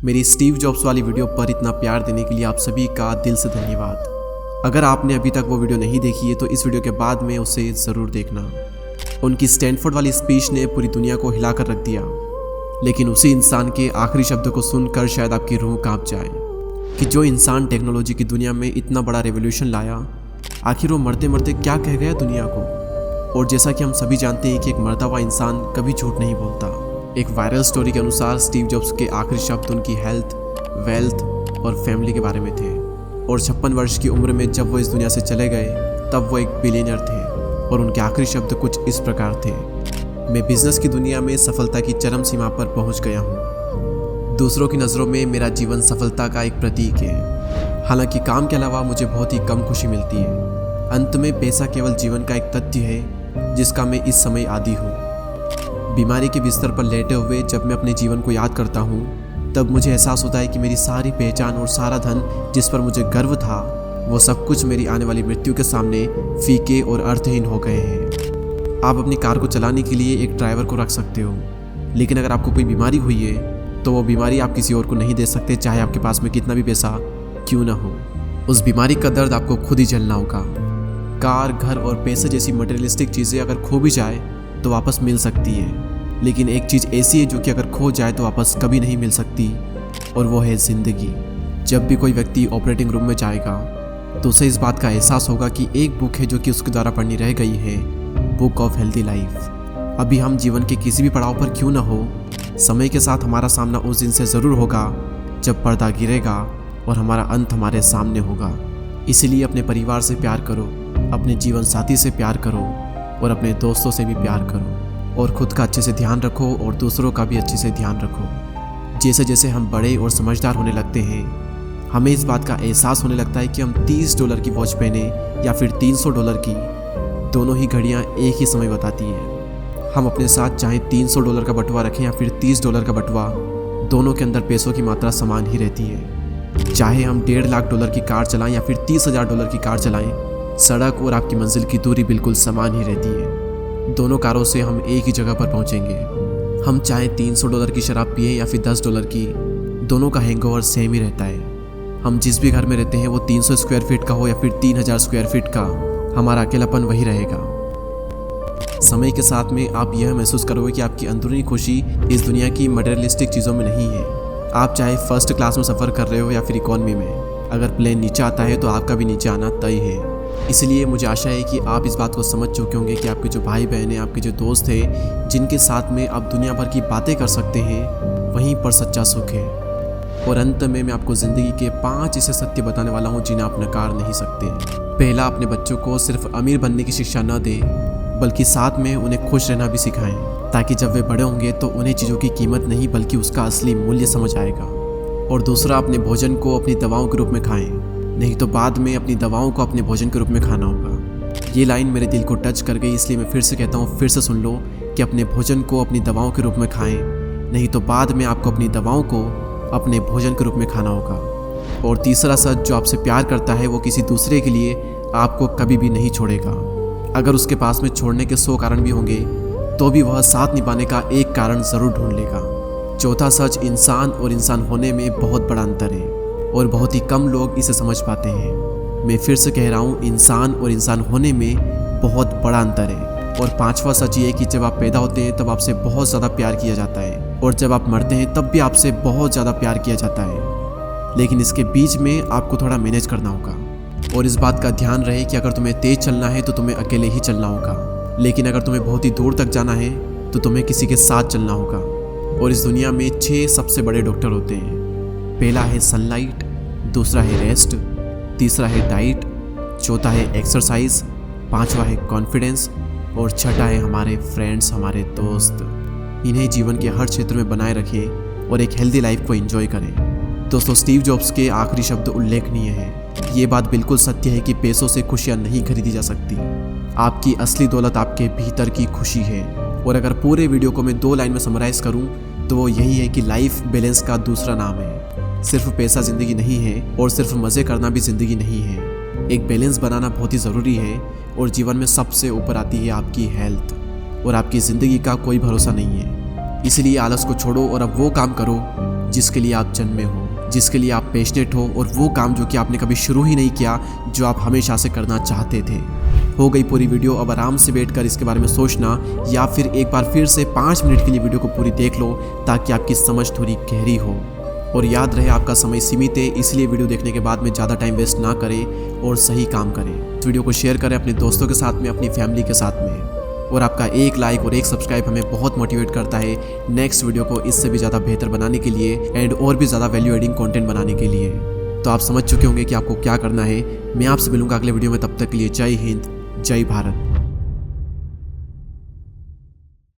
मेरी Steve jobs वाली video पर इतना प्यार देने के लिए आप सभी का दिल से धन्यवाद। अगर आपने अभी तक वो वीडियो नहीं देखी है तो इस वीडियो के बाद में उसे ज़रूर देखना। उनकी स्टैनफोर्ड वाली स्पीच ने पूरी दुनिया को हिला कर रख दिया, लेकिन उसी इंसान के आखिरी शब्दों को सुनकर शायद आपकी रूह कांप जाए कि जो इंसान टेक्नोलॉजी की दुनिया में इतना बड़ा रेवोल्यूशन लाया, आखिर वो मरते मरते क्या कह गया दुनिया को। और जैसा कि हम सभी जानते हैं कि एक मरता हुआ इंसान कभी झूठ नहीं बोलता। एक वायरल स्टोरी के अनुसार स्टीव जॉब्स के आखिरी शब्द उनकी हेल्थ, वेल्थ और फैमिली के बारे में थे। और 56 वर्ष की उम्र में जब वो इस दुनिया से चले गए तब वो एक बिलियनर थे और उनके आखिरी शब्द कुछ इस प्रकार थे: मैं बिजनेस की दुनिया में सफलता की चरम सीमा पर पहुंच गया हूं। दूसरों की नज़रों में मेरा जीवन सफलता का एक प्रतीक है। हालांकि काम के अलावा मुझे बहुत ही कम खुशी मिलती है। अंत में पैसा केवल जीवन का एक तथ्य है जिसका मैं इस समय आदी हूँ। बीमारी के बिस्तर पर लेटे हुए जब मैं अपने जीवन को याद करता हूँ तब मुझे एहसास होता है कि मेरी सारी पहचान और सारा धन जिस पर मुझे गर्व था, वो सब कुछ मेरी आने वाली मृत्यु के सामने फीके और अर्थहीन हो गए हैं। आप अपनी कार को चलाने के लिए एक ड्राइवर को रख सकते हो, लेकिन अगर आपको कोई बीमारी हुई है तो वो बीमारी आप किसी और को नहीं दे सकते, चाहे आपके पास में कितना भी पैसा क्यों ना हो। उस बीमारी का दर्द आपको खुद ही झेलना होगा। कार, घर और पैसे जैसी मटेरियलिस्टिक चीज़ें अगर खो भी जाए तो वापस मिल सकती है, लेकिन एक चीज़ ऐसी है जो कि अगर खो जाए तो वापस कभी नहीं मिल सकती, और वो है ज़िंदगी। जब भी कोई व्यक्ति ऑपरेटिंग रूम में जाएगा तो उसे इस बात का एहसास होगा कि एक बुक है जो कि उसके द्वारा पढ़नी रह गई है, बुक ऑफ हेल्दी लाइफ। अभी हम जीवन के किसी भी पड़ाव पर क्यों ना हो, समय के साथ हमारा सामना उस दिन से ज़रूर होगा जब पर्दा गिरेगा और हमारा अंत हमारे सामने होगा। इसलिए अपने परिवार से प्यार करो, अपने जीवन साथी से प्यार करो और अपने दोस्तों से भी प्यार करो, और ख़ुद का अच्छे से ध्यान रखो और दूसरों का भी अच्छे से ध्यान रखो। जैसे जैसे हम बड़े और समझदार होने लगते हैं, हमें इस बात का एहसास होने लगता है कि हम $30 की वॉच पहने या फिर $300 की, दोनों ही घड़ियाँ एक ही समय बताती हैं। हम अपने साथ चाहे $300 का बटुआ रखें या फिर $30 का बटुआ, दोनों के अंदर पैसों की मात्रा समान ही रहती है। चाहे हम $1.5 लाख की कार चलाएं या फिर $30,000 की कार चलाएं, सड़क और आपकी मंजिल की दूरी बिल्कुल समान ही रहती है। दोनों कारों से हम एक ही जगह पर पहुंचेंगे। हम चाहे $300 की शराब पिए या फिर $10 की, दोनों का हैंगओवर सेम ही रहता है। हम जिस भी घर में रहते हैं वो 300 स्क्वायर फीट का हो या फिर 3000 स्क्वायर फीट का, हमारा अकेलापन वही रहेगा। समय के साथ में आप यह महसूस करोगे कि आपकी अंदरूनी खुशी इस दुनिया की मटेरियलिस्टिक चीज़ों में नहीं है। आप चाहे फर्स्ट क्लास में सफ़र कर रहे हो या फिर इकॉनमी में, अगर प्लेन नीचे आता है तो आपका भी नीचे आना तय है। इसलिए मुझे आशा है कि आप इस बात को समझ चुके होंगे कि आपके जो भाई बहन हैं, आपके जो दोस्त हैं, जिनके साथ में आप दुनिया भर की बातें कर सकते हैं, वहीं पर सच्चा सुख है। और अंत में मैं आपको ज़िंदगी के 5 ऐसे सत्य बताने वाला हूँ जिन्हें आप नकार नहीं सकते। पहला, अपने बच्चों को सिर्फ अमीर बनने की शिक्षा न दें, बल्कि साथ में उन्हें खुश रहना भी सिखाएं, ताकि जब वे बड़े होंगे तो उन्हें चीज़ों की कीमत नहीं बल्कि उसका असली मूल्य समझ आएगा। और दूसरा, अपने भोजन को अपनी दवाओं के रूप में खाएं, नहीं तो बाद में अपनी दवाओं को अपने भोजन के रूप में खाना होगा। ये लाइन मेरे दिल को टच कर गई, इसलिए मैं फिर से कहता हूँ, फिर से सुन लो कि अपने भोजन को अपनी दवाओं के रूप में खाएं, नहीं तो बाद में आपको अपनी दवाओं को अपने भोजन के रूप में खाना होगा। और तीसरा सच, जो आपसे प्यार करता है वो किसी दूसरे के लिए आपको कभी भी नहीं छोड़ेगा। अगर उसके पास में छोड़ने के 100 कारण भी होंगे तो भी वह साथ निभाने का एक कारण ज़रूर ढूंढ लेगा। चौथा सच, इंसान और इंसान होने में बहुत बड़ा अंतर है और बहुत ही कम लोग इसे समझ पाते हैं। मैं फिर से कह रहा हूँ, इंसान और इंसान होने में बहुत बड़ा अंतर है। और 5वां सच ये कि जब आप पैदा होते हैं तब आपसे बहुत ज़्यादा प्यार किया जाता है, और जब आप मरते हैं तब भी आपसे बहुत ज़्यादा प्यार किया जाता है। लेकिन इसके बीच में आपको थोड़ा मैनेज करना होगा। और इस बात का ध्यान रहे कि अगर तुम्हें तेज़ चलना है तो तुम्हें अकेले ही चलना होगा, लेकिन अगर तुम्हें बहुत ही दूर तक जाना है तो तुम्हें किसी के साथ चलना होगा। और इस दुनिया में 6 सबसे बड़े डॉक्टर होते हैं। पहला है सनलाइट, दूसरा है रेस्ट, तीसरा है डाइट, चौथा है एक्सरसाइज, 5वां है कॉन्फिडेंस, और छठा है हमारे फ्रेंड्स, हमारे दोस्त। इन्हें जीवन के हर क्षेत्र में बनाए रखें और एक हेल्दी लाइफ को एंजॉय करें। दोस्तों, स्टीव जॉब्स के आखिरी शब्द उल्लेखनीय हैं। ये बात बिल्कुल सत्य है कि पैसों से खुशियाँ नहीं खरीदी जा सकती। आपकी असली दौलत आपके भीतर की खुशी है। और अगर पूरे वीडियो को मैं 2 लाइन में समराइज़ करूँ तो वो यही है कि लाइफ बैलेंस का दूसरा नाम है। सिर्फ पैसा ज़िंदगी नहीं है और सिर्फ मज़े करना भी ज़िंदगी नहीं है। एक बैलेंस बनाना बहुत ही ज़रूरी है, और जीवन में सबसे ऊपर आती है आपकी हेल्थ, और आपकी ज़िंदगी का कोई भरोसा नहीं है। इसलिए आलस को छोड़ो और अब वो काम करो जिसके लिए आप जन्मे हो, जिसके लिए आप पैशनेट हो, और वो काम जो कि आपने कभी शुरू ही नहीं किया, जो आप हमेशा से करना चाहते थे। हो गई पूरी वीडियो। अब आराम से बैठकर इसके बारे में सोचना, या फिर एक बार फिर से 5 मिनट के लिए वीडियो को पूरी देख लो ताकि आपकी समझ थोड़ी गहरी हो। और याद रहे, आपका समय सीमित है, इसलिए वीडियो देखने के बाद में ज़्यादा टाइम वेस्ट ना करें और सही काम करें। इस वीडियो को शेयर करें अपने दोस्तों के साथ में, अपनी फैमिली के साथ में। और आपका एक लाइक और एक सब्सक्राइब हमें बहुत मोटिवेट करता है नेक्स्ट वीडियो को इससे भी ज़्यादा बेहतर बनाने के लिए एंड और भी ज़्यादा वैल्यू एडिंग कंटेंट बनाने के लिए। तो आप समझ चुके होंगे कि आपको क्या करना है। मैं आपसे मिलूंगा अगले वीडियो में, तब तक के लिए जय हिंद, जय भारत।